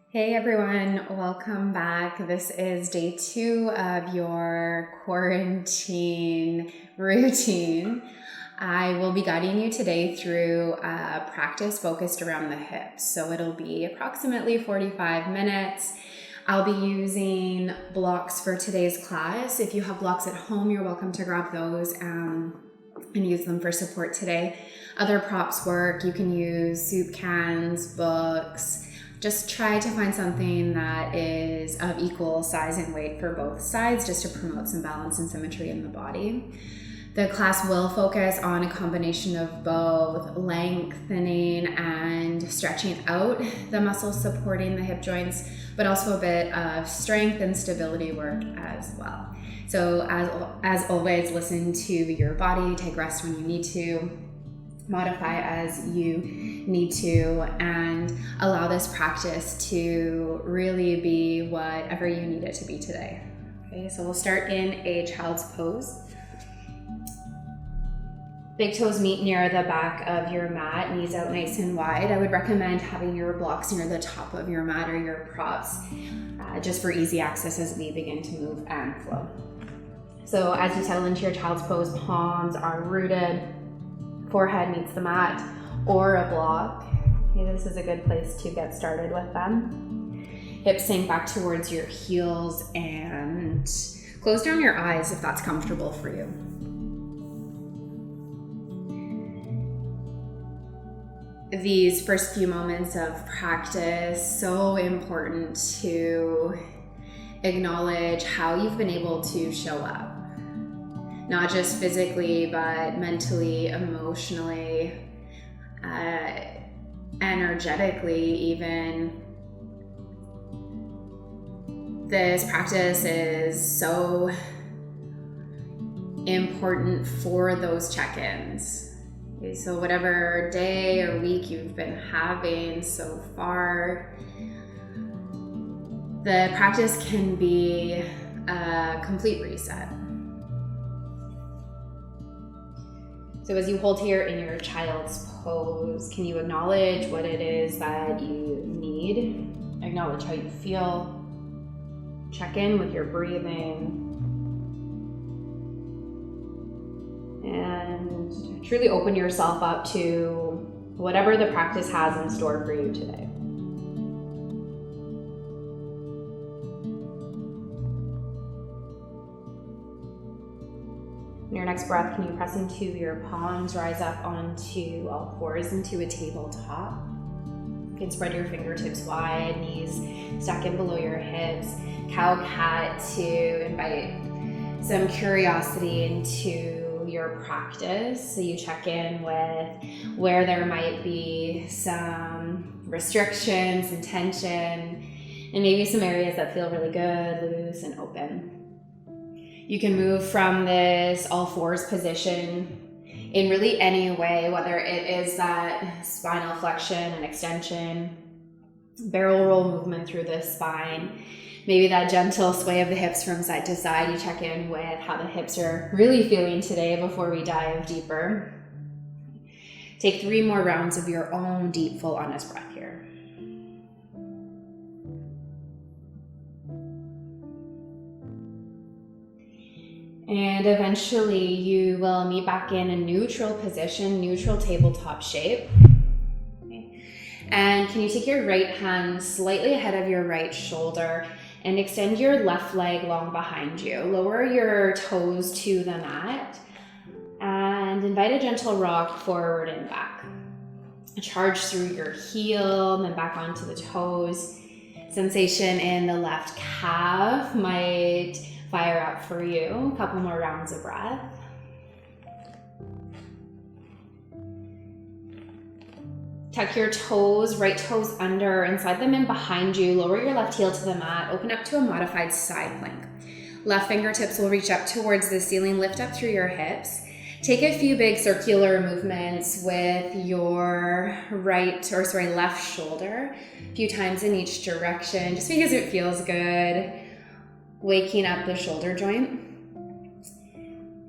Hey everyone, welcome back. This is day 2 of your quarantine routine. I will be guiding you today through a practice focused around the hips. So it'll be approximately 45 minutes. I'll be using blocks for today's class. If you have blocks at home, you're welcome to grab those and use them for support today. Other props work. You can use soup cans, books. Just try to find something that is of equal size and weight for both sides, just to promote some balance and symmetry in the body. The class will focus on a combination of both lengthening and stretching out the muscles supporting the hip joints, but also a bit of strength and stability work as well. So as always, listen to your body, take rest when you need to, modify as you need to, and allow this practice to really be whatever you need it to be today. Okay, so we'll start in a child's pose. Big toes meet near the back of your mat, knees out nice and wide. I would recommend having your blocks near the top of your mat or your props, just for easy access as we begin to move and flow. So as you settle into your child's pose, palms are rooted, forehead meets the mat or a block. Okay, this is a good place to get started with them. Hips sink back towards your heels and close down your eyes if that's comfortable for you. These first few moments of practice, so important to acknowledge how you've been able to show up. Not just physically, but mentally, emotionally, energetically even. This practice is so important for those check-ins. Okay, so whatever day or week you've been having so far, the practice can be a complete reset. So as you hold here in your child's pose, can you acknowledge what it is that you need? Acknowledge how you feel. Check in with your breathing. And truly open yourself up to whatever the practice has in store for you today. On your next breath, can you press into your palms, rise up onto all fours into a tabletop. You can spread your fingertips wide, knees stuck in below your hips. Cow-cat to invite some curiosity into your practice. So you check in with where there might be some restrictions and tension, and maybe some areas that feel really good, loose, and open. You can move from this all fours position in really any way, whether it is that spinal flexion and extension, barrel roll movement through the spine, maybe that gentle sway of the hips from side to side. You check in with how the hips are really feeling today before we dive deeper. Take 3 more rounds of your own deep, full, honest breath here. And eventually you will meet back in a neutral position, neutral tabletop shape. Okay. And can you take your right hand slightly ahead of your right shoulder and extend your left leg long behind you. Lower your toes to the mat and invite a gentle rock forward and back. Charge through your heel and then back onto the toes. Sensation in the left calf might fire up for you. A couple more rounds of breath. Tuck your toes, right toes under, and slide them in behind you. Lower your left heel to the mat. Open up to a modified side plank. Left fingertips will reach up towards the ceiling. Lift up through your hips. Take a few big circular movements with your left shoulder, a few times in each direction, just because it feels good. Waking up the shoulder joint.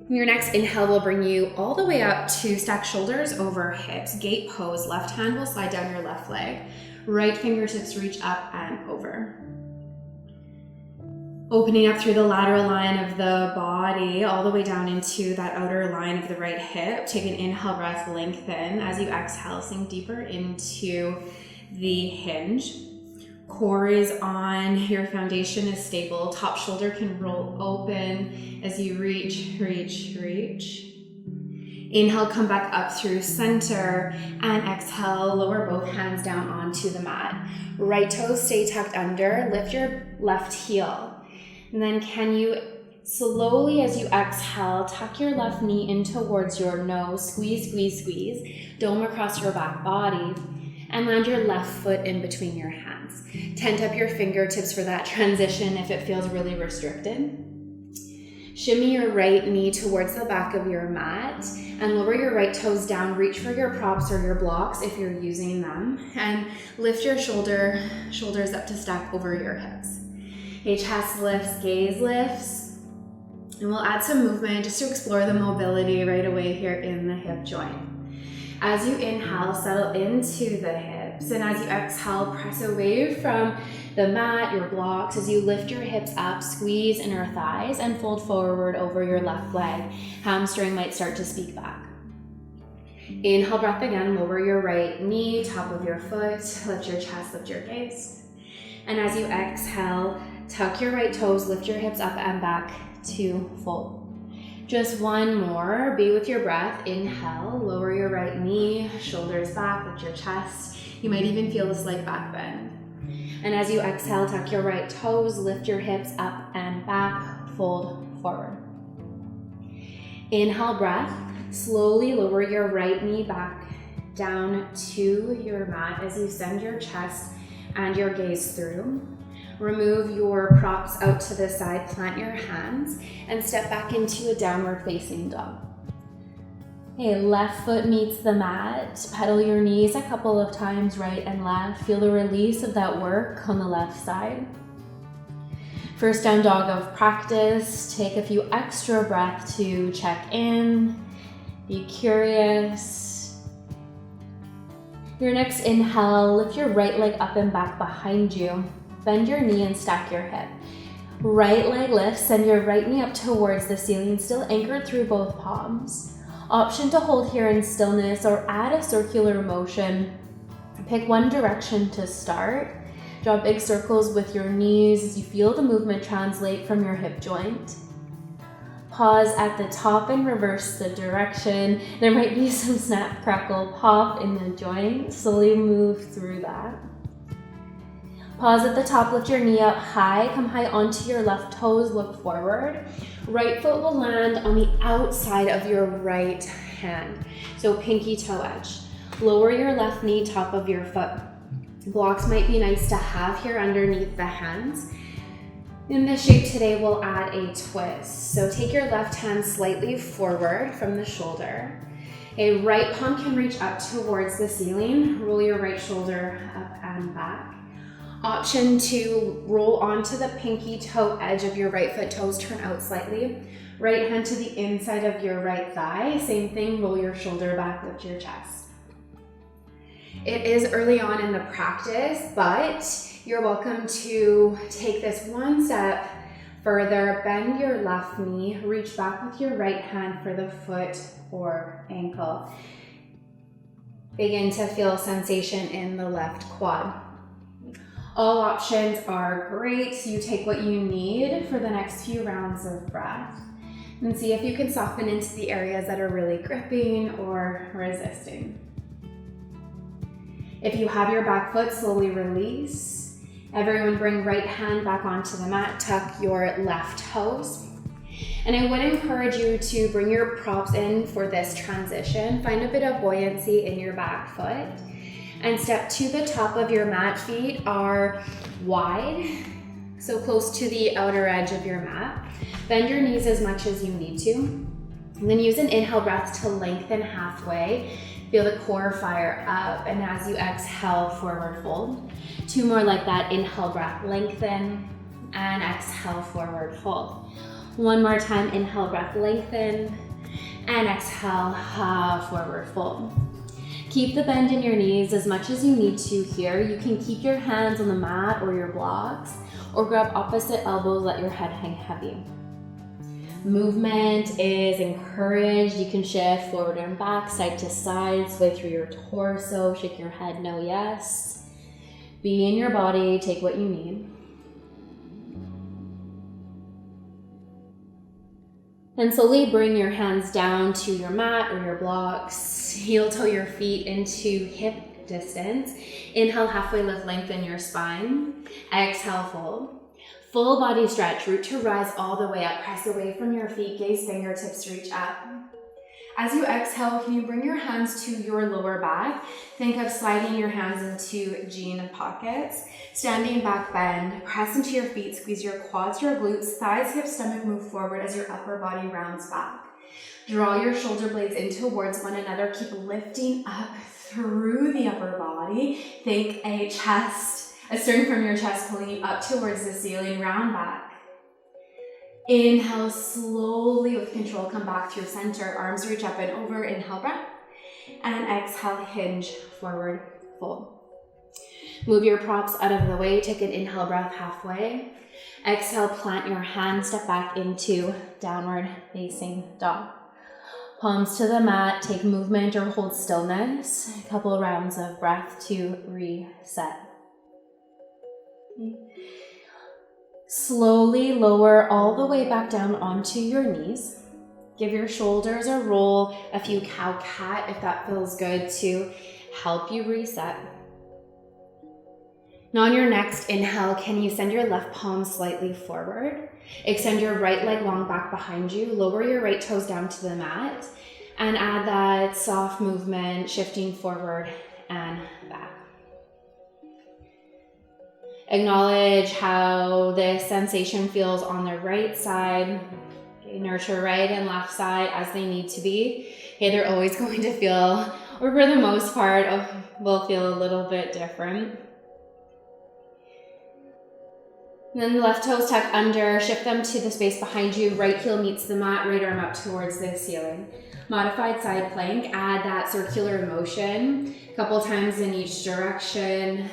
Your next inhale will bring you all the way up to stack shoulders over hips, gate pose. Left hand will slide down your left leg. Right fingertips reach up and over. Opening up through the lateral line of the body, all the way down into that outer line of the right hip. Take an inhale breath, lengthen. As you exhale, sink deeper into the hinge. Core is on, your foundation is stable. Top shoulder can roll open as you reach, reach, reach. Inhale, come back up through center, and exhale, lower both hands down onto the mat. Right toes stay tucked under, lift your left heel. And then can you slowly, as you exhale, tuck your left knee in towards your nose, squeeze, squeeze, squeeze, dome across your back body, and land your left foot in between your hands. Tent up your fingertips for that transition if it feels really restricted. Shimmy your right knee towards the back of your mat and lower your right toes down. Reach for your props or your blocks if you're using them, and lift your shoulders up to stack over your hips. Okay, chest lifts, gaze lifts, and we'll add some movement just to explore the mobility right away here in the hip joint. As you inhale, settle into the hips, and as you exhale, press away from the mat, your blocks. As you lift your hips up, squeeze inner thighs and fold forward over your left leg. Hamstring might start to speak back. Inhale, breath again, lower your right knee, top of your foot, lift your chest, lift your gaze. And as you exhale, tuck your right toes, lift your hips up and back to fold. Just one more, be with your breath. Inhale, lower your right knee, shoulders back, lift your chest. You might even feel a slight back bend. And as you exhale, tuck your right toes, lift your hips up and back, fold forward. Inhale, breath. Slowly lower your right knee back down to your mat as you send your chest and your gaze through. Remove your props out to the side, plant your hands, and step back into a downward facing dog. Okay, left foot meets the mat. Pedal your knees a couple of times, right and left. Feel the release of that work on the left side. First down dog of practice. Take a few extra breaths to check in. Be curious. Your next inhale, lift your right leg up and back behind you. Bend your knee and stack your hip. Right leg lifts, send your right knee up towards the ceiling, still anchored through both palms. Option to hold here in stillness or add a circular motion. Pick one direction to start. Draw big circles with your knees as you feel the movement translate from your hip joint. Pause at the top and reverse the direction. There might be some snap, crackle, pop in the joint. Slowly move through that. Pause at the top, lift your knee up high, come high onto your left toes, look forward. Right foot will land on the outside of your right hand, so pinky toe edge. Lower your left knee, top of your foot. Blocks might be nice to have here underneath the hands. In this shape today, we'll add a twist. So take your left hand slightly forward from the shoulder. A right palm can reach up towards the ceiling. Roll your right shoulder up and back. Option to roll onto the pinky toe edge of your right foot, toes turn out slightly. Right hand to the inside of your right thigh. Same thing, roll your shoulder back, lift your chest. It is early on in the practice, but you're welcome to take this one step further. Bend your left knee, reach back with your right hand for the foot or ankle. Begin to feel sensation in the left quad. All options are great. You take what you need for the next few rounds of breath and see if you can soften into the areas that are really gripping or resisting. If you have your back foot, slowly release. Everyone bring right hand back onto the mat, tuck your left toes. And I would encourage you to bring your props in for this transition. Find a bit of buoyancy in your back foot. And step to the top of your mat. Feet are wide, so close to the outer edge of your mat. Bend your knees as much as you need to. And then use an inhale breath to lengthen halfway. Feel the core fire up, and as you exhale, forward fold. Two more like that. Inhale breath, lengthen, and exhale, forward fold. One more time, inhale breath, lengthen, And exhale, forward fold. Keep the bend in your knees as much as you need to here. You can keep your hands on the mat or your blocks, or grab opposite elbows, let your head hang heavy. Movement is encouraged. You can shift forward and back, side to side, sway through your torso, shake your head, no, yes. Be in your body, take what you need. And slowly bring your hands down to your mat or your blocks. Heel toe your feet into hip distance. Inhale, halfway lift, lengthen your spine. Exhale, fold. Full body stretch, root to rise all the way up. Press away from your feet, gaze fingertips reach up. As you exhale, can you bring your hands to your lower back? Think of sliding your hands into jean pockets. Standing back bend, press into your feet, squeeze your quads, your glutes, thighs, hips, stomach move forward as your upper body rounds back. Draw your shoulder blades in towards one another. Keep lifting up through the upper body. Think a string from your chest pulling you up towards the ceiling, round back. Inhale, slowly with control, come back through center. Arms reach up and over, inhale, breath. And exhale, hinge, forward, fold. Move your props out of the way, take an inhale breath halfway. Exhale, plant your hands, step back into downward facing dog. Palms to the mat, take movement or hold stillness. A couple rounds of breath to reset. Slowly lower all the way back down onto your knees. Give your shoulders a roll, a few cow-cat if that feels good to help you reset. Now on your next inhale, can you send your left palm slightly forward? Extend your right leg long back behind you. Lower your right toes down to the mat and add that soft movement, shifting forward and back. Acknowledge how this sensation feels on the right side. Okay, nurture right and left side as they need to be. Okay, they're always going to feel, or for the most part, will feel a little bit different. And then the left toes tuck under, shift them to the space behind you. Right heel meets the mat, right arm up towards the ceiling. Modified side plank, add that circular motion a couple times in each direction.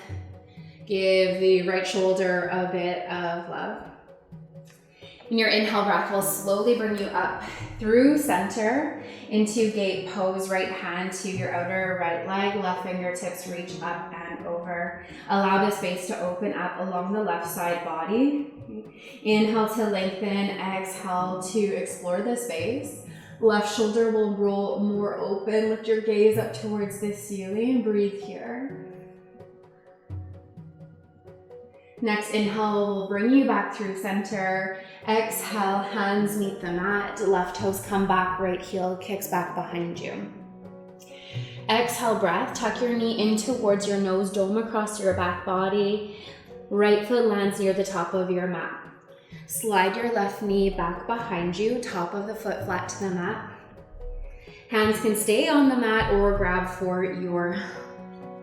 Give the right shoulder a bit of love. And your inhale breath will slowly bring you up through center into gate pose. Right hand to your outer right leg, left fingertips reach up and over. Allow the space to open up along the left side body. Inhale to lengthen, exhale to explore the space. Left shoulder will roll more open. Lift your gaze up towards the ceiling. Breathe here. Next inhale will bring you back through center. Exhale, hands meet the mat. Left toes come back, right heel kicks back behind you. Exhale, breath. Tuck your knee in towards your nose, dome across your back body. Right foot lands near the top of your mat. Slide your left knee back behind you, top of the foot flat to the mat. Hands can stay on the mat or grab for your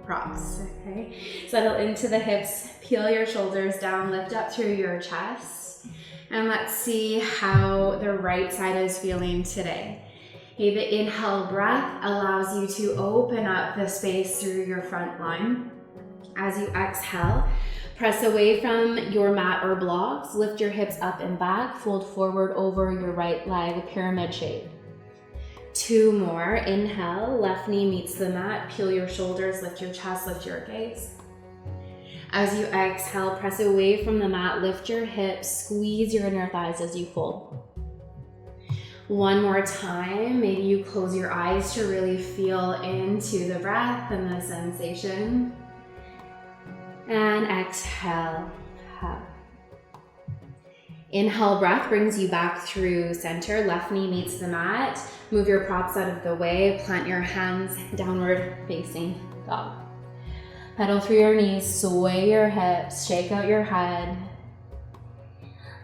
props, okay? Settle into the hips, peel your shoulders down, lift up through your chest, and let's see how the right side is feeling today. Okay, the inhale breath allows you to open up the space through your front line. As you exhale, press away from your mat or blocks, lift your hips up and back, fold forward over your right leg, pyramid shape. 2 more. Inhale, left knee meets the mat, peel your shoulders, lift your chest, lift your gaze. As you exhale, press away from the mat, lift your hips, squeeze your inner thighs as you fold. 1 more time, maybe you close your eyes to really feel into the breath and the sensation. And exhale, up. Inhale, breath brings you back through center. Left knee meets the mat. Move your props out of the way. Plant your hands downward facing dog. Pedal through your knees, sway your hips, shake out your head.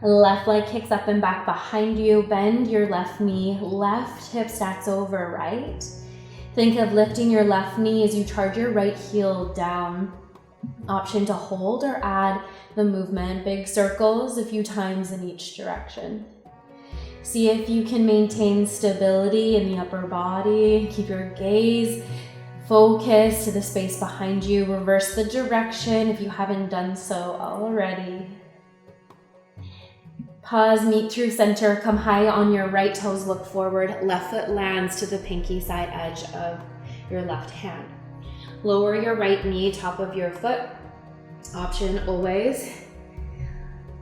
Left leg kicks up and back behind you. Bend your left knee. Left hip stacks over right. Think of lifting your left knee as you charge your right heel down. Option to hold or add the movement. Big circles a few times in each direction. See if you can maintain stability in the upper body. Keep your gaze focused to the space behind you. Reverse the direction if you haven't done so already. Pause, meet through center, come high on your right toes, look forward. Left foot lands to the pinky side edge of your left hand. Lower your right knee, top of your foot. Option always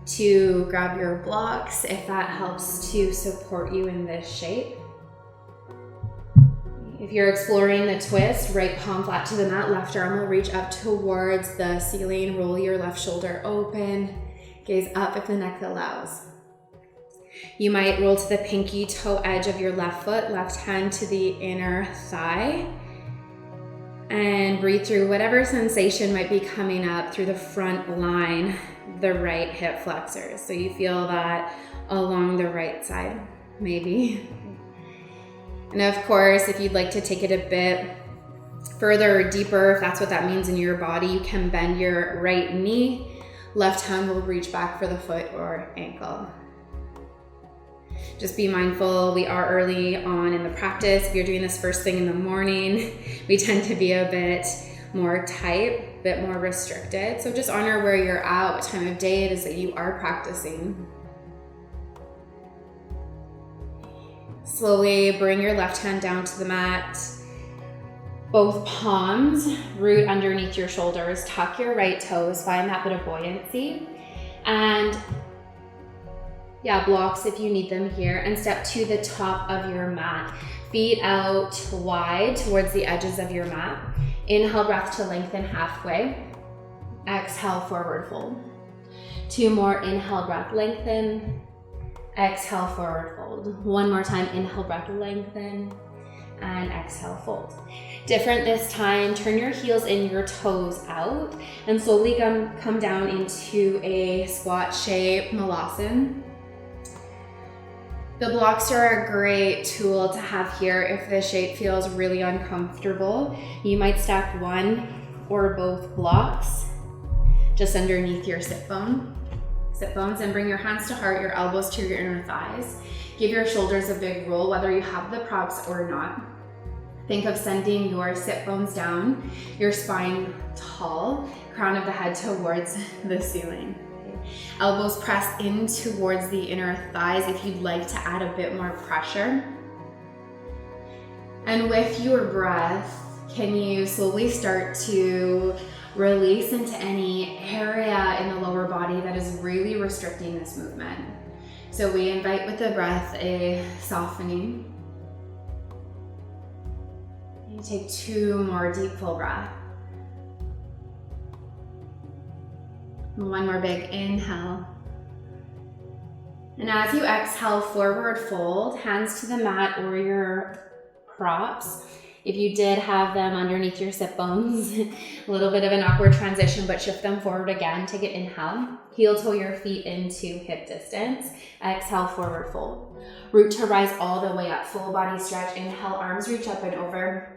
to grab your blocks if that helps to support you in this shape. If you're exploring the twist, right palm flat to the mat, left arm will reach up towards the ceiling, roll your left shoulder open, gaze up if the neck allows. You might roll to the pinky toe edge of your left foot, left hand to the inner thigh, and breathe through whatever sensation might be coming up through the front line, the right hip flexors. So you feel that along the right side, maybe. And of course, if you'd like to take it a bit further or deeper, if that's what that means in your body, you can bend your right knee. Left hand will reach back for the foot or ankle. Just be mindful, we are early on in the practice. If you're doing this first thing in the morning, we tend to be a bit more tight, a bit more restricted. So just honor where you're at, what time of day it is that you are practicing. Slowly bring your left hand down to the mat. Both palms root underneath your shoulders. Tuck your right toes, find that bit of buoyancy. And blocks if you need them here, and step to the top of your mat. Feet out wide towards the edges of your mat. Inhale, breath to lengthen halfway. Exhale, forward fold. 2 more, inhale, breath, lengthen. Exhale, forward fold. 1 more time, inhale, breath, lengthen. And exhale, fold. Different this time, turn your heels in, your toes out, and slowly come down into a squat shape, Malasana. The blocks are a great tool to have here if the shape feels really uncomfortable. You might stack 1 or both blocks just underneath your sit bones, and bring your hands to heart, your elbows to your inner thighs. Give your shoulders a big roll, whether you have the props or not. Think of sending your sit bones down, your spine tall, crown of the head towards the ceiling. Elbows press in towards the inner thighs if you'd like to add a bit more pressure. And with your breath, can you slowly start to release into any area in the lower body that is really restricting this movement? So we invite with the breath a softening. You take 2 more deep full breaths. 1 more big inhale. And as you exhale, forward fold, hands to the mat or your props. If you did have them underneath your sit bones, a little bit of an awkward transition, but shift them forward again. Take an inhale. Heel toe your feet into hip distance. Exhale, forward fold. Root to rise all the way up, full body stretch. Inhale, arms reach up and over.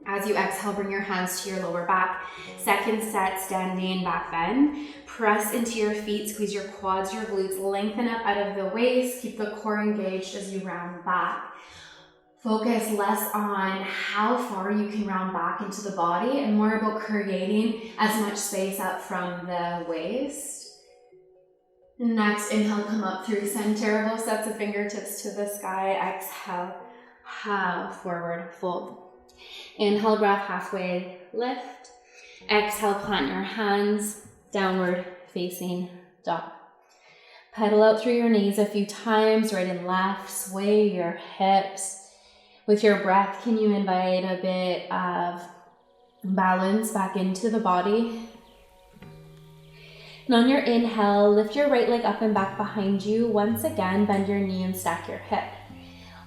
As you exhale, bring your hands to your lower back. Second set, standing back bend. Press into your feet, squeeze your quads, your glutes, lengthen up out of the waist. Keep the core engaged as you round back. Focus less on how far you can round back into the body and more about creating as much space up from the waist. Next, inhale, come up through center. Both sets of fingertips to the sky. Exhale, forward fold. Inhale, breath, halfway lift. Exhale, plant your hands, downward facing dog. Pedal out through your knees a few times, right and left, sway your hips. With your breath, can you invite a bit of balance back into the body? And on your inhale, lift your right leg up and back behind you. Once again, bend your knee and stack your hip.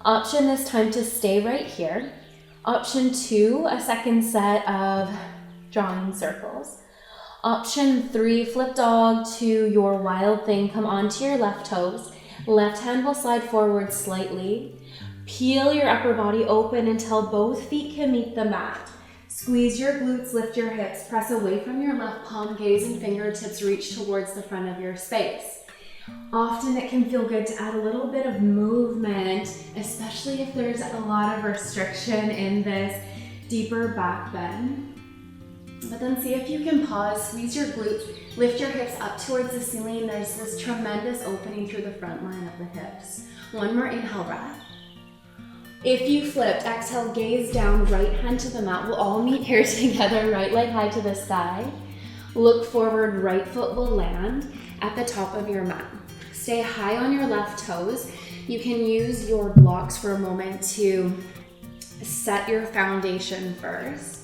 Option this time to stay right here. Option 2, a second set of drawing circles. Option 3, flip dog to your wild thing. Come onto your left toes. Left hand will slide forward slightly. Peel your upper body open until both feet can meet the mat. Squeeze your glutes, lift your hips, press away from your left palm, gaze and fingertips reach towards the front of your space. Often it can feel good to add a little bit of movement, especially if there's a lot of restriction in this deeper back bend. But then see if you can pause, squeeze your glutes, lift your hips up towards the ceiling. There's this tremendous opening through the front line of the hips. One more inhale breath. If you flipped, exhale, gaze down, right hand to the mat. We'll all meet here together, right leg high to the sky. Look forward, right foot will land at the top of your mat. Stay high on your left toes. You can use your blocks for a moment to set your foundation first.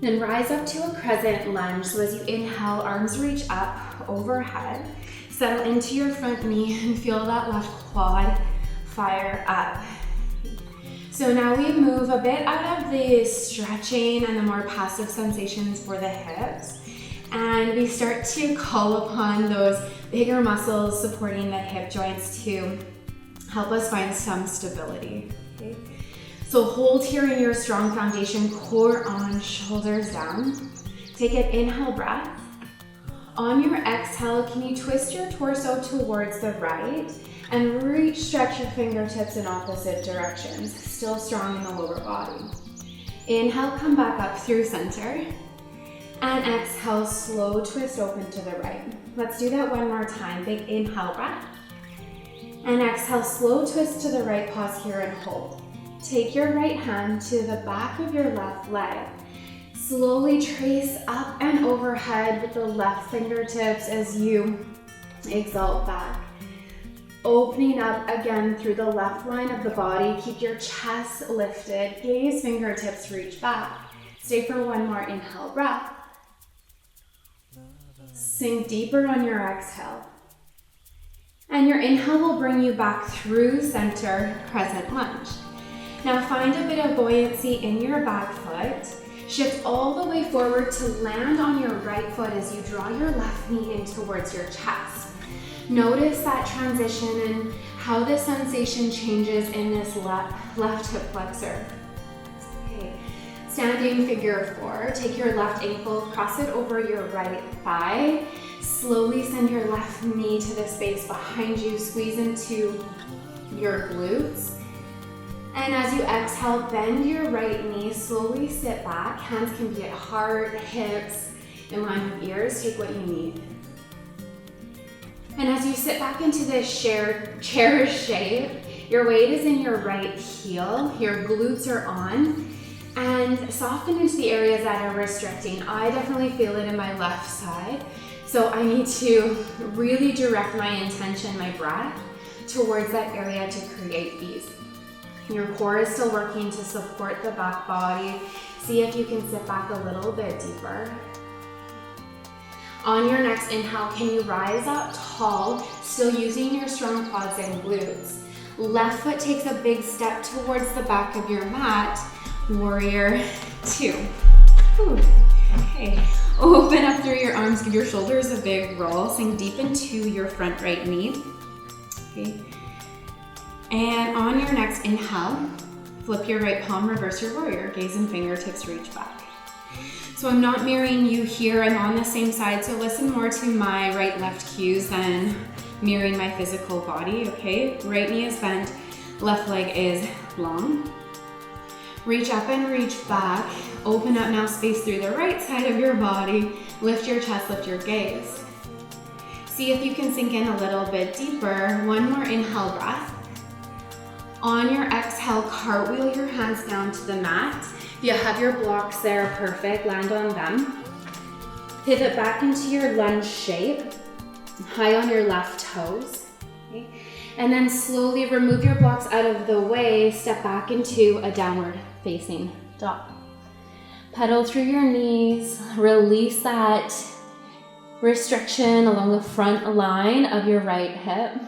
Then rise up to a crescent lunge. So as you inhale, arms reach up overhead. Settle into your front knee and feel that left quad fire up. So now we move a bit out of the stretching and the more passive sensations for the hips. And we start to call upon those bigger muscles supporting the hip joints to help us find some stability. Okay? So hold here in your strong foundation, core on, shoulders down. Take an inhale breath. On your exhale, can you twist your torso towards the right and reach, stretch your fingertips in opposite directions, still strong in the lower body. Inhale, come back up through center. And exhale, slow twist open to the right. Let's do that one more time. Big inhale breath. And exhale, slow twist to the right, pause here and hold. Take your right hand to the back of your left leg. Slowly trace up and overhead with the left fingertips as you exalt back. Opening up again through the left line of the body. Keep your chest lifted. Gaze, fingertips reach back. Stay for one more inhale breath. Sink deeper on your exhale. And your inhale will bring you back through center, crescent lunge. Now find a bit of buoyancy in your back foot. Shift all the way forward to land on your right foot as you draw your left knee in towards your chest. Notice that transition and how the sensation changes in this left hip flexor. Okay. Standing figure four, take your left ankle, cross it over your right thigh. Slowly send your left knee to the space behind you, squeeze into your glutes. And as you exhale, bend your right knee, slowly sit back. Hands can be at heart, hips, in line with ears. Take what you need. And as you sit back into this chair shape, your weight is in your right heel, your glutes are on, and soften into the areas that are restricting. I definitely feel it in my left side, so I need to really direct my intention, my breath, towards that area to create ease. Your core is still working to support the back body. See if you can sit back a little bit deeper. On your next inhale, can you rise up tall, still using your strong quads and glutes. Left foot takes a big step towards the back of your mat. Warrior two. Ooh. Okay. Open up through your arms, give your shoulders a big roll. Sink deep into your front right knee. Okay. And on your next inhale, flip your right palm, reverse your warrior. Gaze and fingertips reach back. So I'm not mirroring you here, I'm on the same side, so listen more to my right-left cues than mirroring my physical body, okay? Right knee is bent, left leg is long. Reach up and reach back. Open up now, space through the right side of your body. Lift your chest, lift your gaze. See if you can sink in a little bit deeper. One more inhale breath. On your exhale, cartwheel your hands down to the mat. If you have your blocks there, perfect, land on them. Pivot back into your lunge shape, high on your left toes. Okay? And then slowly remove your blocks out of the way, step back into a downward facing dog. Pedal through your knees, release that restriction along the front line of your right hip.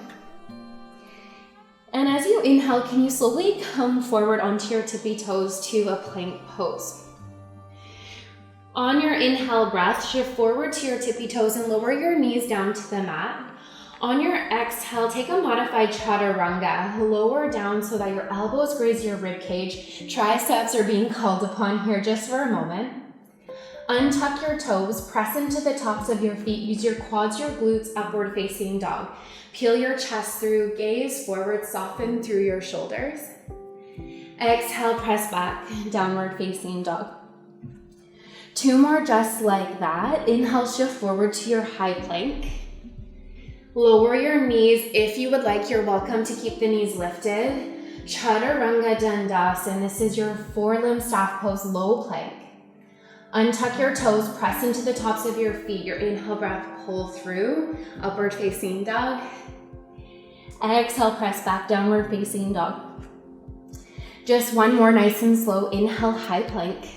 And as you inhale, can you slowly come forward onto your tippy toes to a plank pose? On your inhale breath, shift forward to your tippy toes and lower your knees down to the mat. On your exhale, take a modified chaturanga. Lower down so that your elbows graze your rib cage. Triceps are being called upon here just for a moment. Untuck your toes, press into the tops of your feet. Use your quads, your glutes, upward facing dog. Peel your chest through, gaze forward, soften through your shoulders. Exhale, press back, downward facing dog. 2 more just like that. Inhale, shift forward to your high plank. Lower your knees. If you would like, you're welcome to keep the knees lifted. Chaturanga Dandasana. This is your forelimb staff pose, low plank. Untuck your toes, press into the tops of your feet. Your inhale breath, pull through, upward facing dog. Exhale, press back, downward facing dog. Just 1 more, nice and slow. Inhale, high plank.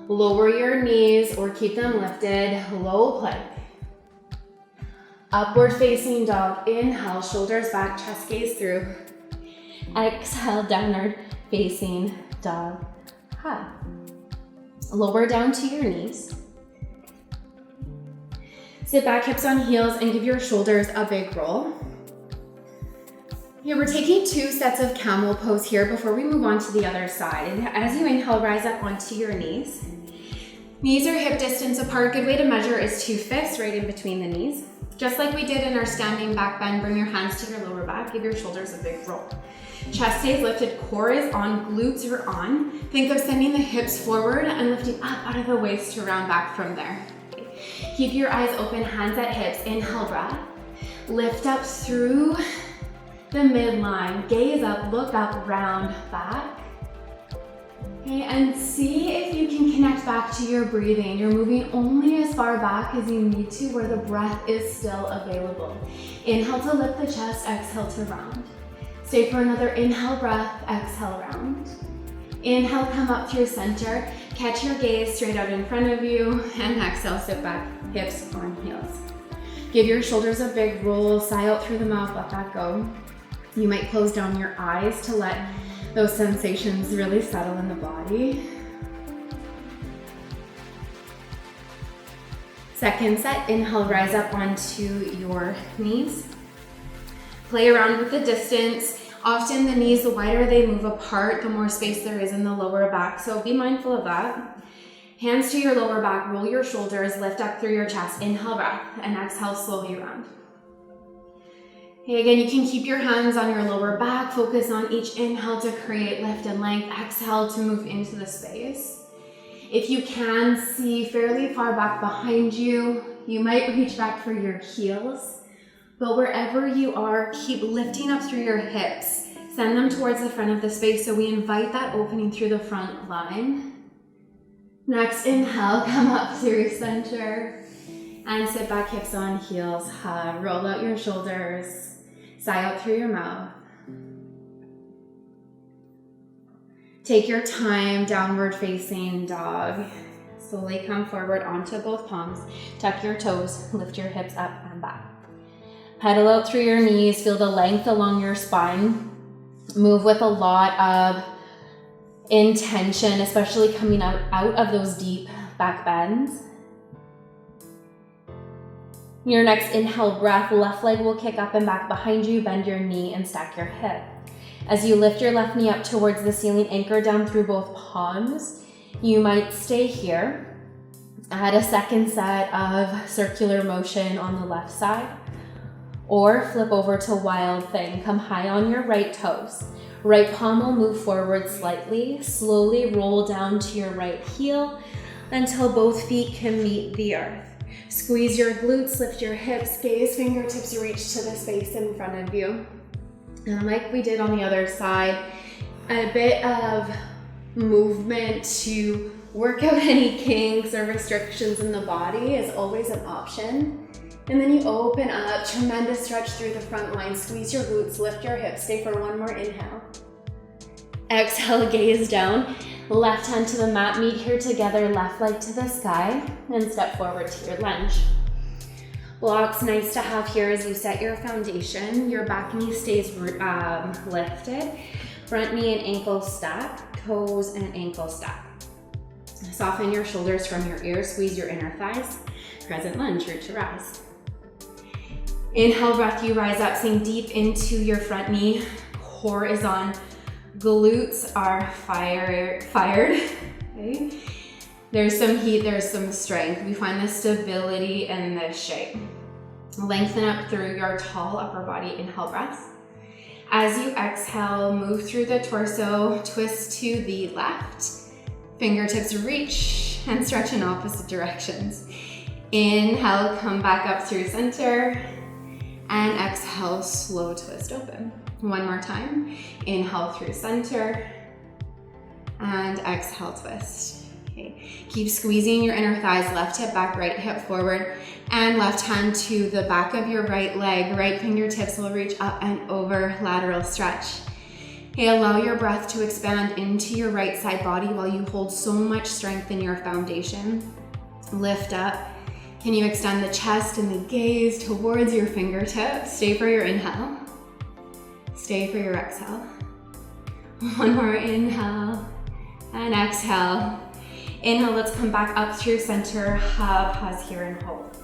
Lower your knees or keep them lifted, low plank. Upward facing dog. Inhale, shoulders back, chest gaze through. Exhale, downward facing dog. High. Lower down to your knees. Sit back, hips on heels, and give your shoulders a big roll. Here, we're taking 2 sets of camel pose here before we move on to the other side. As you inhale, rise up onto your knees. Knees are hip distance apart. Good way to measure is 2 fists right in between the knees. Just like we did in our standing back bend, bring your hands to your lower back, give your shoulders a big roll. Chest stays lifted, core is on, glutes are on. Think of sending the hips forward and lifting up out of the waist to round back from there. Keep your eyes open, hands at hips, inhale breath. Lift up through the midline, gaze up, look up, round back. Okay, and see if you can connect back to your breathing. You're moving only as far back as you need to where the breath is still available. Inhale to lift the chest, exhale to round. Stay for another inhale breath, exhale round. Inhale, come up through center. Catch your gaze straight out in front of you, and exhale, sit back, hips on heels. Give your shoulders a big roll, sigh out through the mouth, let that go. You might close down your eyes to let those sensations really settle in the body. Second set, inhale, rise up onto your knees. Play around with the distance. Often the knees, the wider they move apart, the more space there is in the lower back. So be mindful of that. Hands to your lower back, roll your shoulders, lift up through your chest. Inhale, breath, and exhale, slowly round. Okay, again, you can keep your hands on your lower back. Focus on each inhale to create lift and length. Exhale to move into the space. If you can see fairly far back behind you, you might reach back for your heels. But wherever you are, keep lifting up through your hips. Send them towards the front of the space so we invite that opening through the front line. Next, inhale, come up through center and sit back, hips on heels. Roll out your shoulders, sigh out through your mouth. Take your time, downward facing dog. Slowly come forward onto both palms. Tuck your toes, lift your hips up and back. Pedal out through your knees, feel the length along your spine. Move with a lot of intention, especially coming out of those deep back bends. Your next inhale breath, left leg will kick up and back behind you, bend your knee and stack your hip. As you lift your left knee up towards the ceiling, anchor down through both palms. You might stay here. Add a second set of circular motion on the left side. Or flip over to wild thing. Come high on your right toes. Right palm will move forward slightly. Slowly roll down to your right heel until both feet can meet the earth. Squeeze your glutes, lift your hips, gaze, fingertips reach to the space in front of you. And like we did on the other side, a bit of movement to work out any kinks or restrictions in the body is always an option. And then you open up, tremendous stretch through the front line. Squeeze your glutes, lift your hips. Stay for 1 more inhale. Exhale, gaze down. Left hand to the mat, meet here together, left leg to the sky, and step forward to your lunge. Blocks nice to have here as you set your foundation. Your back knee stays lifted. Front knee and ankle stack, toes and ankle stack. Soften your shoulders from your ears, squeeze your inner thighs. Crescent lunge, root to rise. Inhale, breath, you rise up, sink deep into your front knee. Core is on, glutes are fired. Okay. There's some heat, there's some strength. We find the stability in this shape. Lengthen up through your tall upper body inhale breath. As you exhale, move through the torso, twist to the left. Fingertips reach and stretch in opposite directions. Inhale, come back up through center. And exhale, slow twist open. One more time. Inhale through center. And exhale, twist. Okay. Keep squeezing your inner thighs, left hip back, right hip forward, and left hand to the back of your right leg. Right fingertips will reach up and over, lateral stretch. Okay, allow your breath to expand into your right side body while you hold so much strength in your foundation. Lift up. Can you extend the chest and the gaze towards your fingertips? Stay for your inhale. Stay for your exhale. One more inhale and exhale. Inhale, let's come back up through center, pause here and hold.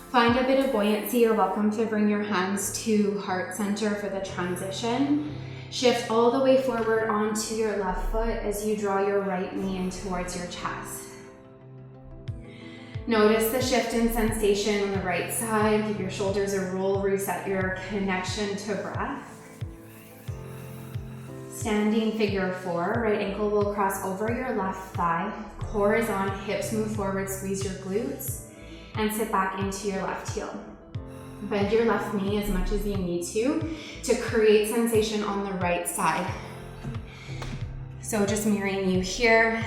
Find a bit of buoyancy. You're welcome to bring your hands to heart center for the transition. Shift all the way forward onto your left foot as you draw your right knee in towards your chest. Notice the shift in sensation on the right side. Give your shoulders a roll, reset your connection to breath. Standing figure four, right ankle will cross over your left thigh. Core is on, hips move forward, squeeze your glutes, and sit back into your left heel. Bend your left knee as much as you need to create sensation on the right side. So just mirroring you here.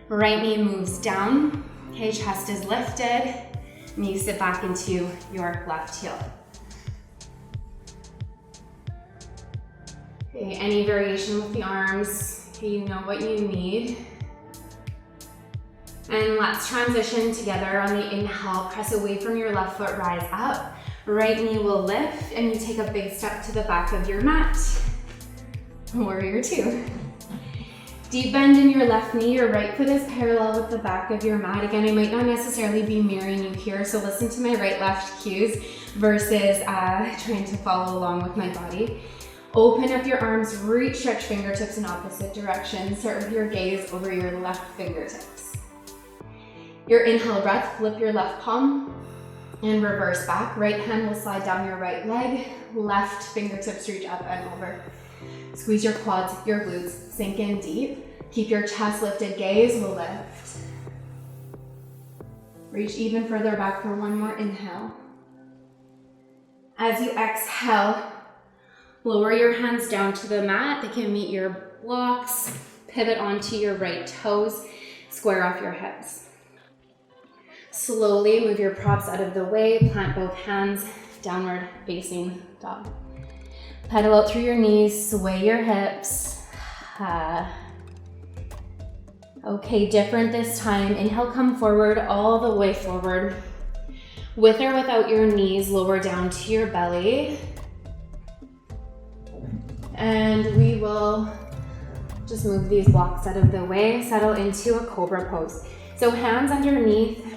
Right knee moves down. Okay, chest is lifted, and you sit back into your left heel. Okay, any variation with the arms, okay, you know what you need. And let's transition together on the inhale. Press away from your left foot, rise up. Right knee will lift, and you take a big step to the back of your mat. Warrior two. Deep bend in your left knee. Your right foot is parallel with the back of your mat. Again, I might not necessarily be mirroring you here, so listen to my right-left cues versus trying to follow along with my body. Open up your arms, reach, stretch fingertips in opposite directions. Start with your gaze over your left fingertips. Your inhale breath, flip your left palm and reverse back. Right hand will slide down your right leg. Left fingertips reach up and over. Squeeze your quads, your glutes, sink in deep. Keep your chest lifted, gaze will lift. Reach even further back for one more inhale. As you exhale, lower your hands down to the mat. They can meet your blocks. Pivot onto your right toes. Square off your hips. Slowly move your props out of the way. Plant both hands, downward facing dog. Pedal out through your knees, sway your hips. Okay, different this time. Inhale, come forward, all the way forward. With or without your knees, lower down to your belly. And we will just move these blocks out of the way, settle into a cobra pose. So hands underneath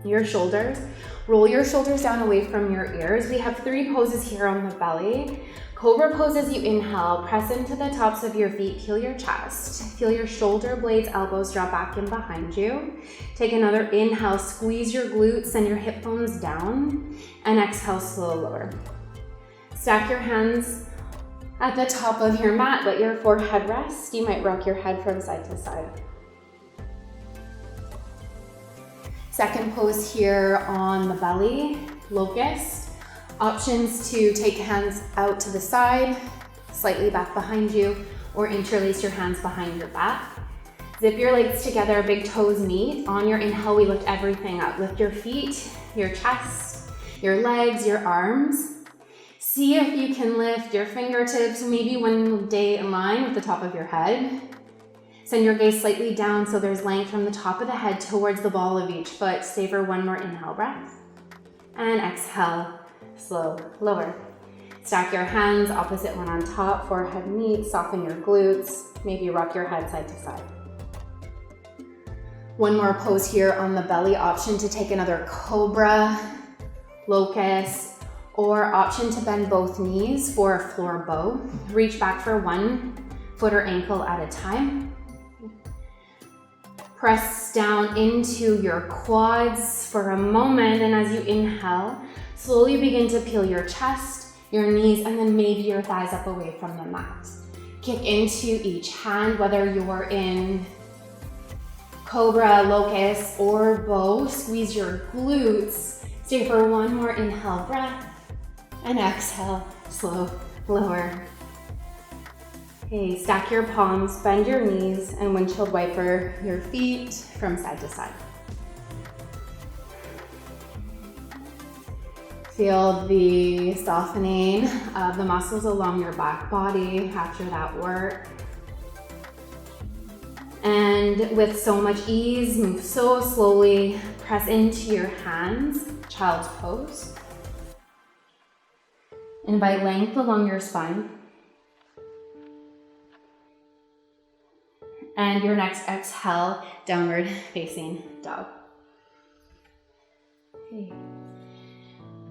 your shoulders. Roll your shoulders down away from your ears. We have 3 poses here on the belly. Cobra pose as you inhale, press into the tops of your feet, heel your chest. Feel your shoulder blades, elbows drop back in behind you. Take another inhale, squeeze your glutes, send your hip bones down, and exhale, slow lower. Stack your hands at the top of your mat, let your forehead rest. You might rock your head from side to side. Second pose here on the belly, locust. Options to take hands out to the side, slightly back behind you, or interlace your hands behind your back. Zip your legs together, big toes meet. On your inhale, we lift everything up. Lift your feet, your chest, your legs, your arms. See if you can lift your fingertips, maybe one day in line with the top of your head. Send your gaze slightly down so there's length from the top of the head towards the ball of each foot. Savor one more inhale breath. And exhale, slow, lower. Stack your hands, opposite one on top, forehead meets, soften your glutes. Maybe rock your head side to side. One more pose here on the belly, option to take another cobra, locust, or option to bend both knees for a floor bow. Reach back for one foot or ankle at a time. Press down into your quads for a moment, and as you inhale, slowly begin to peel your chest, your knees, and then maybe your thighs up away from the mat. Kick into each hand, whether you're in cobra, locust, or bow. Squeeze your glutes. Stay for one more inhale breath, and exhale, slow, lower. Okay, stack your palms, bend your knees, and windshield wiper your feet from side to side. Feel the softening of the muscles along your back body after that work. And with so much ease, move so slowly, press into your hands, child's pose. Invite length along your spine. And your next exhale, downward facing dog. Okay.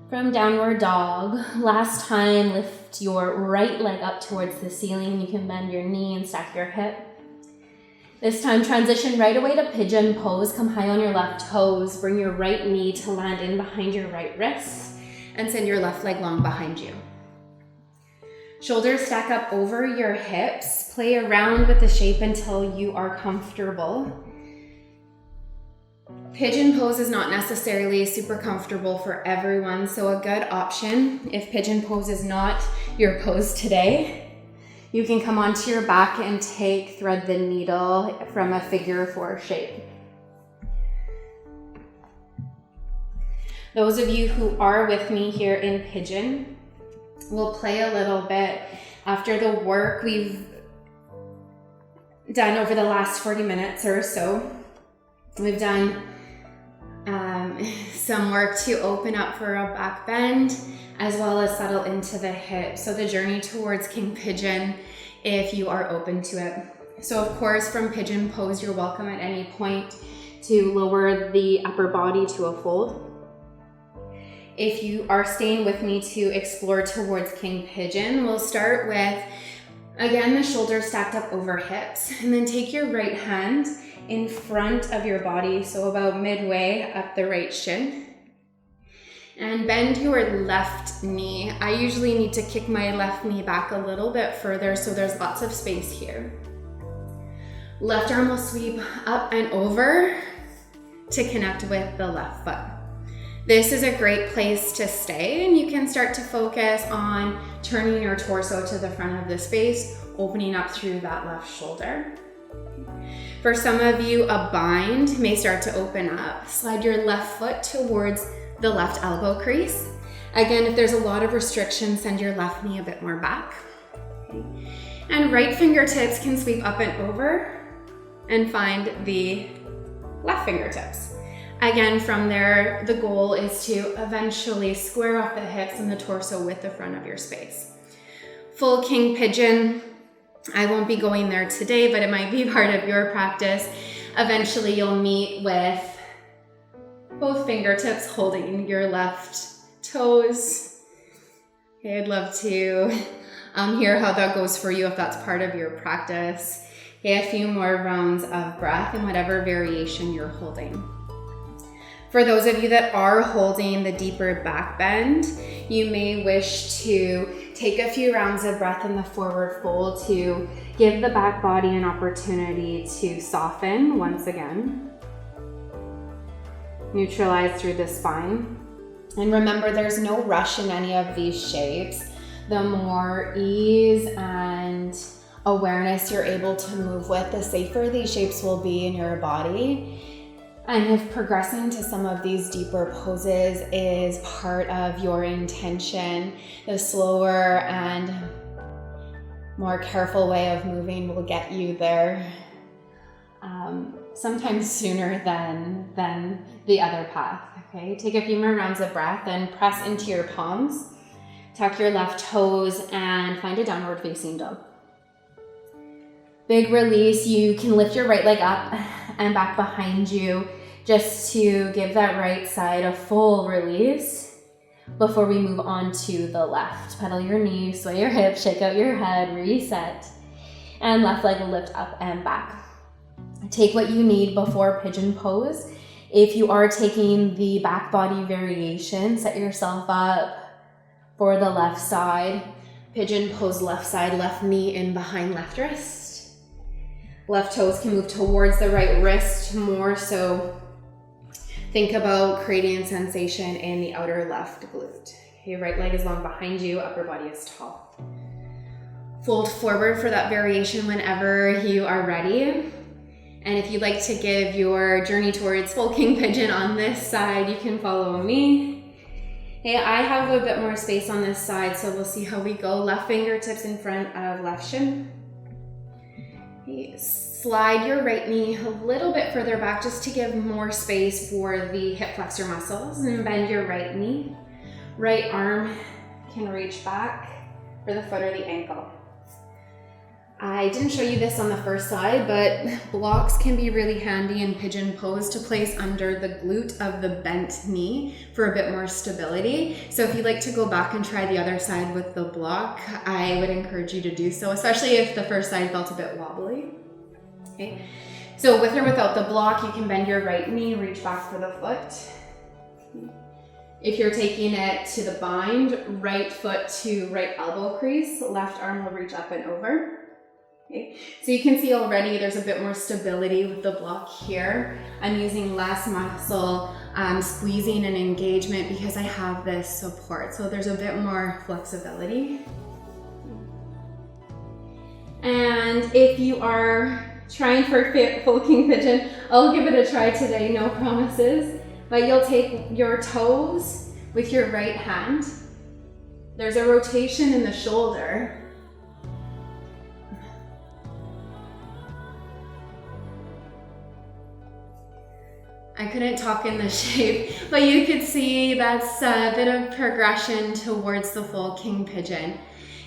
From downward dog, last time, lift your right leg up towards the ceiling. You can bend your knee and stack your hip. This time, transition right away to pigeon pose. Come high on your left toes. Bring your right knee to land in behind your right wrist and send your left leg long behind you. Shoulders stack up over your hips. Play around with the shape until you are comfortable. Pigeon pose is not necessarily super comfortable for everyone, so a good option, if pigeon pose is not your pose today, you can come onto your back and thread the needle from a figure 4 shape. Those of you who are with me here in pigeon, we'll play a little bit after the work we've done over the last 40 minutes or so. We've done some work to open up for a back bend, as well as settle into the hip. So the journey towards king pigeon, if you are open to it. So of course, from pigeon pose, you're welcome at any point to lower the upper body to a fold. If you are staying with me to explore towards king pigeon, we'll start with, again, the shoulders stacked up over hips, and then take your right hand in front of your body, so about midway up the right shin, and bend your left knee. I usually need to kick my left knee back a little bit further, so there's lots of space here. Left arm will sweep up and over to connect with the left foot. This is a great place to stay, and you can start to focus on turning your torso to the front of the space, opening up through that left shoulder. For some of you, a bind may start to open up. Slide your left foot towards the left elbow crease. Again, if there's a lot of restriction, send your left knee a bit more back. Okay. And right fingertips can sweep up and over and find the left fingertips. Again, from there, the goal is to eventually square off the hips and the torso with the front of your space. Full king pigeon, I won't be going there today, but it might be part of your practice. Eventually, you'll meet with both fingertips holding your left toes. Okay, I'd love to hear how that goes for you if that's part of your practice. Okay, a few more rounds of breath in whatever variation you're holding. For those of you that are holding the deeper back bend, you may wish to take a few rounds of breath in the forward fold to give the back body an opportunity to soften once again. Neutralize through the spine. And remember, there's no rush in any of these shapes. The more ease and awareness you're able to move with, the safer these shapes will be in your body. And if progressing to some of these deeper poses is part of your intention, the slower and more careful way of moving will get you there sometimes sooner than the other path. Okay, take a few more rounds of breath and press into your palms. Tuck your left toes and find a downward facing dog. Big release. You can lift your right leg up and back behind you just to give that right side a full release before we move on to the left. Pedal your knees, sway your hips, shake out your head, reset, and left leg will lift up and back. Take what you need before pigeon pose. If you are taking the back body variation, set yourself up for the left side. Pigeon pose, left side, left knee in behind left wrist. Left toes can move towards the right wrist more, so think about creating sensation in the outer left glute. Okay, right leg is long behind you, upper body is tall. Fold forward for that variation whenever you are ready. And if you'd like to give your journey towards full king pigeon on this side, you can follow me. Okay, I have a bit more space on this side, so we'll see how we go. Left fingertips in front of left shin. Okay, slide your right knee a little bit further back just to give more space for the hip flexor muscles, and bend your right knee. Right arm can reach back for the foot or the ankle. I didn't show you this on the first side, but blocks can be really handy in pigeon pose to place under the glute of the bent knee for a bit more stability. So if you'd like to go back and try the other side with the block, I would encourage you to do so, especially if the first side felt a bit wobbly. Okay. So with or without the block, you can bend your right knee, reach back for the foot. If you're taking it to the bind, right foot to right elbow crease, left arm will reach up and over. Okay. So you can see already there's a bit more stability with the block here. I'm using less muscle squeezing and engagement because I have this support. So there's a bit more flexibility. And if you are trying for full king pigeon, I'll give it a try today, no promises. But you'll take your toes with your right hand. There's a rotation in the shoulder. I couldn't talk in the shape, but you could see that's a bit of progression towards the full king pigeon.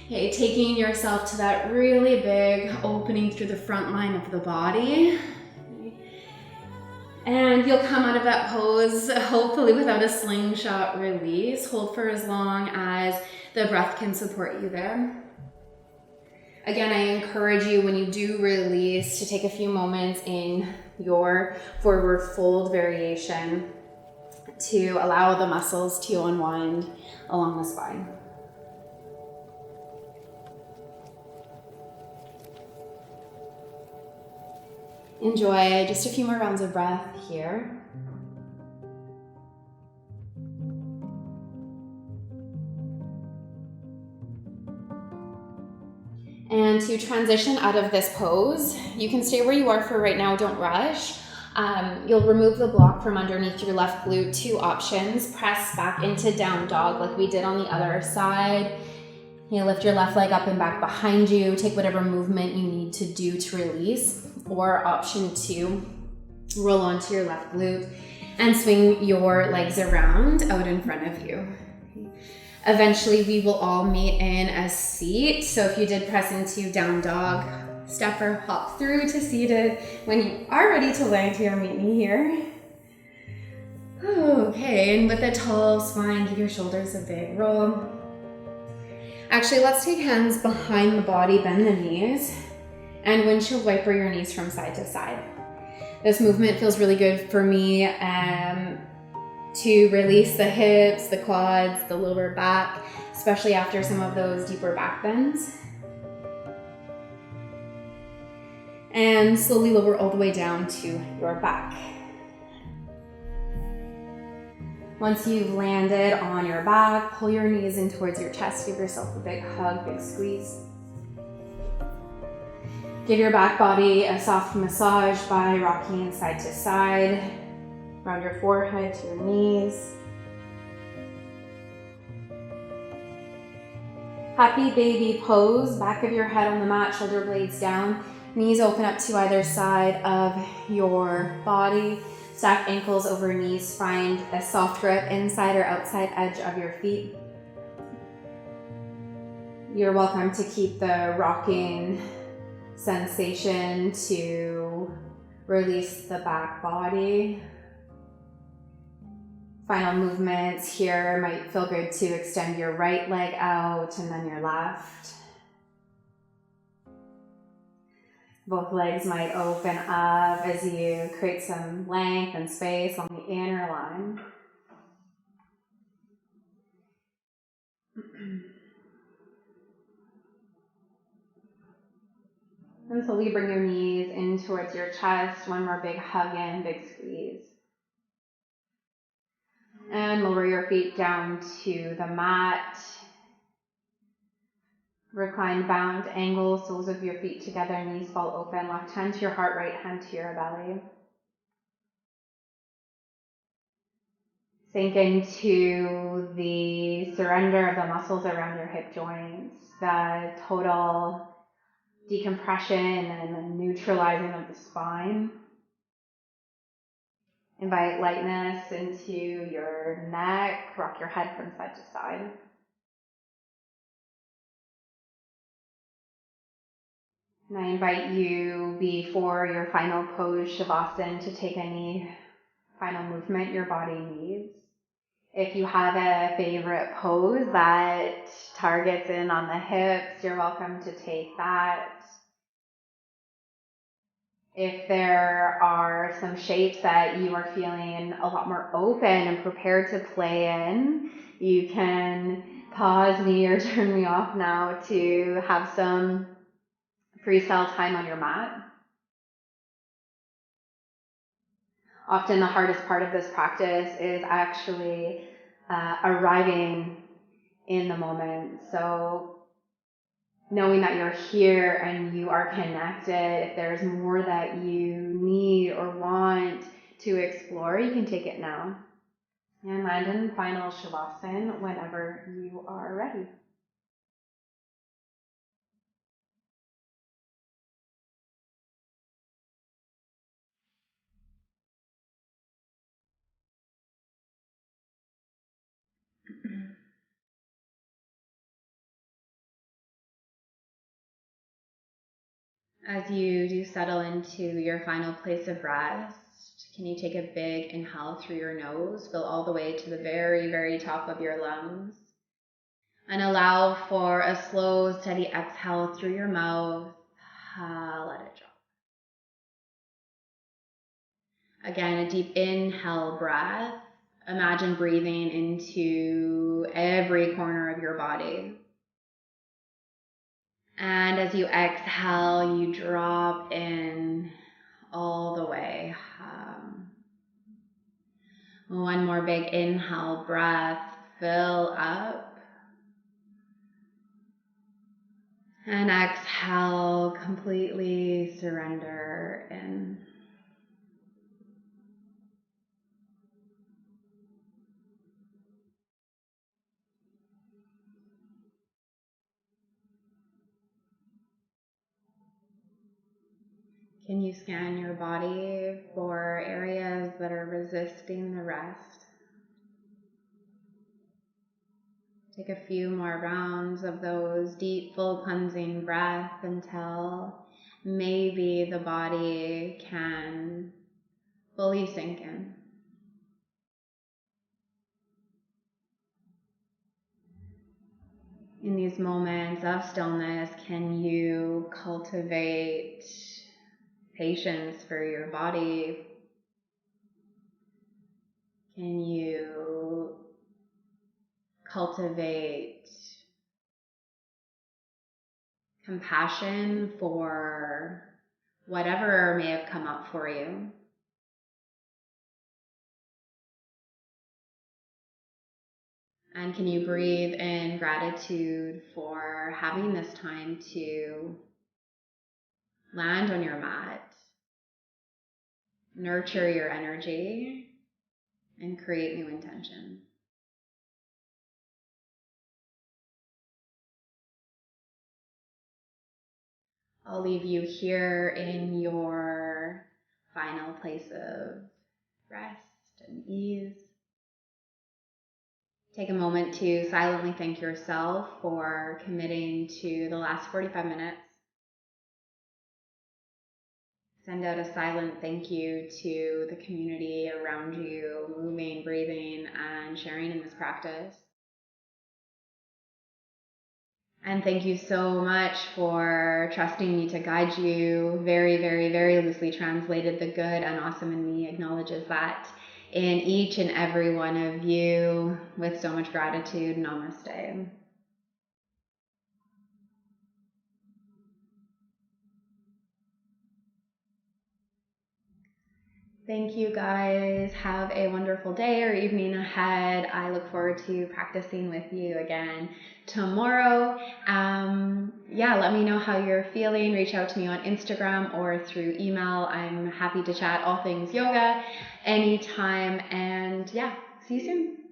Okay, taking yourself to that really big opening through the front line of the body. And you'll come out of that pose, hopefully without a slingshot release. Hold for as long as the breath can support you there. Again, I encourage you when you do release to take a few moments in your forward fold variation to allow the muscles to unwind along the spine. Enjoy just a few more rounds of breath here. And to transition out of this pose, you can stay where you are for right now, don't rush. You'll remove the block from underneath your left glute. Two options: press back into down dog like we did on the other side. You lift your left leg up and back behind you. Take whatever movement you need to do to release. Or option two, roll onto your left glute and swing your legs around out in front of you. Eventually, we will all meet in a seat. So if you did press into down dog, step or hop through to seated. When you are ready to land here, meet me here. Okay, and with a tall spine, give your shoulders a big roll. Actually, let's take hands behind the body, bend the knees, and windshield wiper your knees from side to side. This movement feels really good for me to release the hips, the quads, the lower back, especially after some of those deeper back bends. And slowly lower all the way down to your back. Once you've landed on your back, pull your knees in towards your chest. Give yourself a big hug, big squeeze. Give your back body a soft massage by rocking side to side. Round your forehead to your knees. Happy baby pose. Back of your head on the mat, shoulder blades down. Knees open up to either side of your body. Stack ankles over knees. Find a soft grip inside or outside edge of your feet. You're welcome to keep the rocking sensation to release the back body. Final movements here might feel good to extend your right leg out and then your left. Both legs might open up as you create some length and space on the inner line. And slowly bring your knees in towards your chest. One more big hug in, big squeeze. And lower your feet down to the mat. Reclined bound angle, soles of your feet together, knees fall open, left hand to your heart, right hand to your belly. Sink into the surrender of the muscles around your hip joints, the total decompression and neutralizing of the spine. Invite lightness into your neck, rock your head from side to side. And I invite you before your final pose, Shavasana, to take any final movement your body needs. If you have a favorite pose that targets in on the hips, you're welcome to take that. If there are some shapes that you are feeling a lot more open and prepared to play in, you can pause me or turn me off now to have some freestyle time on your mat. Often the hardest part of this practice is actually arriving in the moment. So knowing that you're here and you are connected, if there's more that you need or want to explore, you can take it now. And land in final Shavasana whenever you are ready. As you do settle into your final place of rest, can you take a big inhale through your nose, fill all the way to the very, very top of your lungs, and allow for a slow, steady exhale through your mouth. Let it drop. Again, a deep inhale breath. Imagine breathing into every corner of your body. And as you exhale, you drop in all the way. One more big inhale breath, fill up. And exhale, completely surrender in. Can you scan your body for areas that are resisting the rest? Take a few more rounds of those deep, full cleansing breaths until maybe the body can fully sink in. In these moments of stillness, can you cultivate patience for your body? Can you cultivate compassion for whatever may have come up for you? And can you breathe in gratitude for having this time to land on your mat, nurture your energy, and create new intention? I'll leave you here in your final place of rest and ease. Take a moment to silently thank yourself for committing to the last 45 minutes. Send out a silent thank you to the community around you, moving, breathing, and sharing in this practice. And thank you so much for trusting me to guide you. Very, very, very loosely translated, the good and awesome in me acknowledges that in each and every one of you with so much gratitude. Namaste. Thank you guys. Have a wonderful day or evening ahead. I look forward to practicing with you again tomorrow. Yeah, let me know how you're feeling. Reach out to me on Instagram or through email. I'm happy to chat all things yoga anytime. And yeah, see you soon.